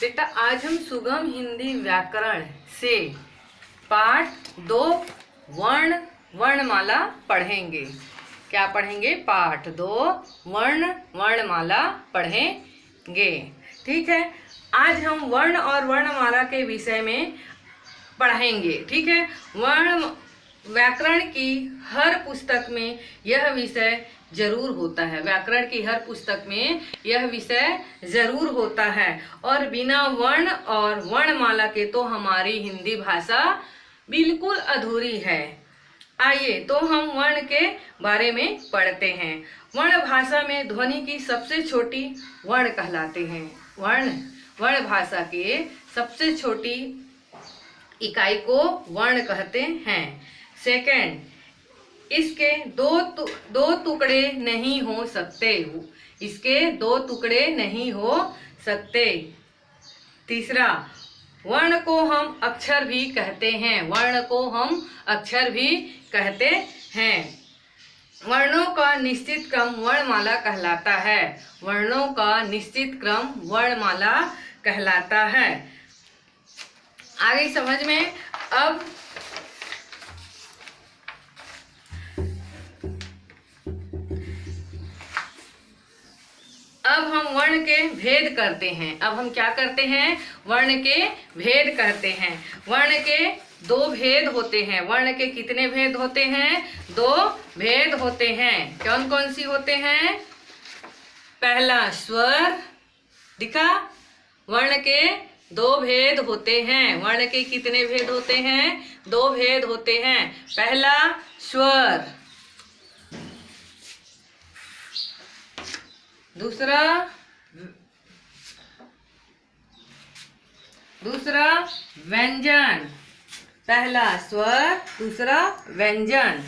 बेटा आज हम सुगम हिंदी व्याकरण से पाठ 2 वर्ण वर्णमाला पढ़ेंगे। क्या पढ़ेंगे? पाठ 2 वर्ण वर्णमाला पढ़ेंगे। ठीक है, आज हम वर्ण और वर्णमाला के विषय में पढ़ेंगे। ठीक है, वर्ण व्याकरण की हर पुस्तक में यह विषय जरूर होता है। व्याकरण की हर पुस्तक में यह विषय जरूर होता है और बिना वर्ण और वर्णमाला के तो हमारी हिंदी भाषा बिल्कुल अधूरी है। आइए तो हम वर्ण के बारे में पढ़ते हैं। वर्ण भाषा में ध्वनि की सबसे छोटी वर्ण कहलाते हैं। वर्ण भाषा के सबसे छोटी इकाई को वर्ण कहते हैं। सेकंड, इसके दो टुकड़े नहीं हो सकते। इसके 2 टुकड़े नहीं हो सकते। तीसरा, वर्ण को हम अक्षर भी कहते हैं। वर्ण को हम अक्षर भी कहते हैं। वर्णों का निश्चित क्रम वर्णमाला कहलाता है। वर्णों का निश्चित क्रम वर्णमाला कहलाता है। आगे समझ में। अब हम वर्ण के भेद करते हैं। अब हम क्या करते हैं? वर्ण के भेद करते हैं। वर्ण के 2 भेद होते हैं। वर्ण के कितने भेद होते हैं? 2 भेद होते हैं। कौन कौन सी होते हैं? पहला, स्वर। दिखा? वर्ण के 2 भेद होते हैं। वर्ण के कितने भेद होते हैं? 2 भेद होते हैं। पहला, स्वर। दूसरा व्यंजन। पहला स्वर, दूसरा व्यंजन।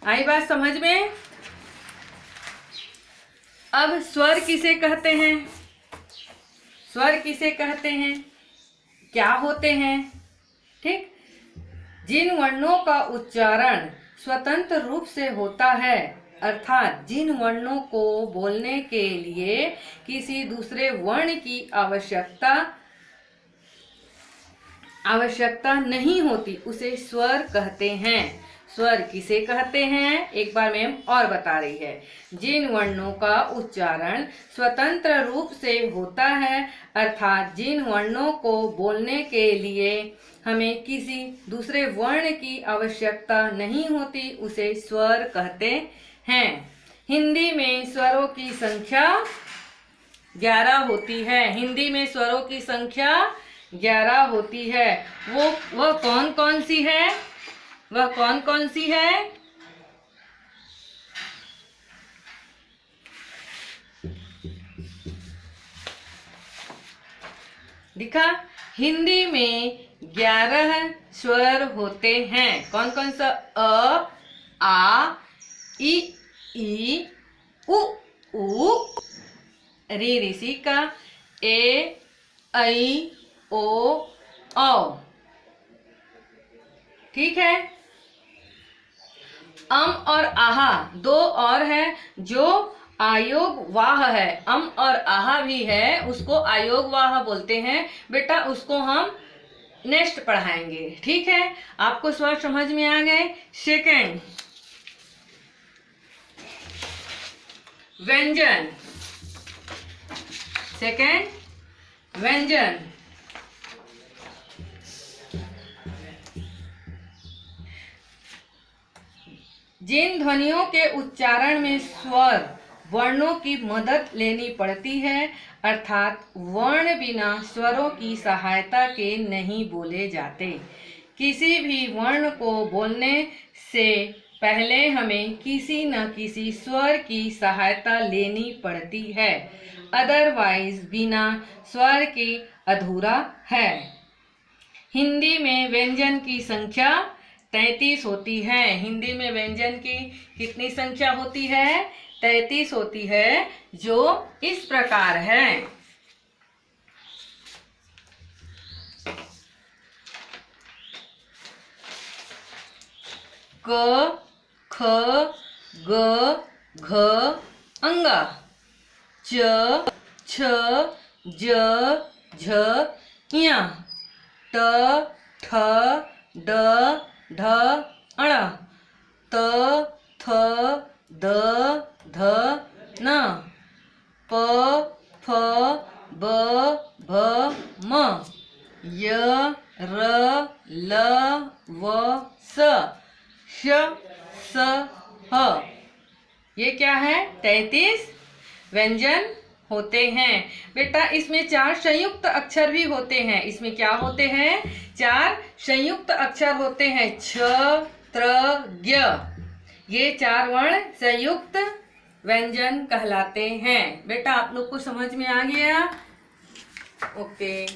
आई बात समझ में? अब स्वर किसे कहते हैं? स्वर किसे कहते हैं? क्या होते हैं? ठीक, जिन वर्णों का उच्चारण स्वतंत्र रूप से होता है, अर्थात जिन वर्णों को बोलने के लिए किसी दूसरे वर्ण की आवश्यकता नहीं होती, उसे स्वर कहते हैं। स्वर किसे कहते हैं? एक बार मैम और बता रही है। जिन वर्णों का उच्चारण स्वतंत्र रूप से होता है, अर्थात जिन वर्णों को बोलने के लिए हमें किसी दूसरे वर्ण की आवश्यकता नहीं होती, उसे स्वर कहते हैं। हिंदी में स्वरों की संख्या 11 होती है। हिंदी में स्वरों की संख्या 11 होती है। वह कौन कौन सी है? वह कौन कौन सी है? दिखा? हिंदी में 11 स्वर होते हैं। कौन कौन सा? अ, आ, ई, उ, ऋषि का, ए, ऐ, ओ, औ। ठीक है। अम और आहा 2 और है जो आयोग वाह है। अम और आहा भी है, उसको आयोग वाह बोलते हैं। बेटा उसको हम नेक्स्ट पढ़ाएंगे। ठीक है, आपको स्वर समझ में आ गए। सेकंड, व्यंजन। सेकंड, व्यंजन। जिन ध्वनियों के उच्चारण में स्वर वर्णों की मदद लेनी पड़ती है, अर्थात वर्ण बिना स्वरों की सहायता के नहीं बोले जाते। किसी भी वर्ण को बोलने से पहले हमें किसी न किसी स्वर की सहायता लेनी पड़ती है, अदरवाइज बिना स्वर के अधूरा है। हिंदी में व्यंजन की संख्या 33 होती है। हिंदी में व्यंजन की कितनी संख्या होती है? 33 होती है, जो इस प्रकार है। क, ख, ग, घ, अंगा। च, छ, ज, झ इया, ट ठ ड ढ अण, त थ द ध न, प फ ब भ म, य र ल व स, श स ह। ये क्या है? 33 व्यंजन होते हैं। बेटा इसमें 4 संयुक्त अक्षर भी होते हैं। इसमें क्या होते हैं? 4 संयुक्त अक्षर होते हैं। छ, त्र, ज्ञ। ये 4 वर्ण संयुक्त व्यंजन कहलाते हैं। बेटा आप लोग को समझ में आ गया? ओके,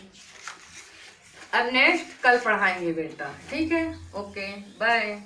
अब नेक्स्ट कल पढ़ाएंगे बेटा, ठीक है? Okay, bye.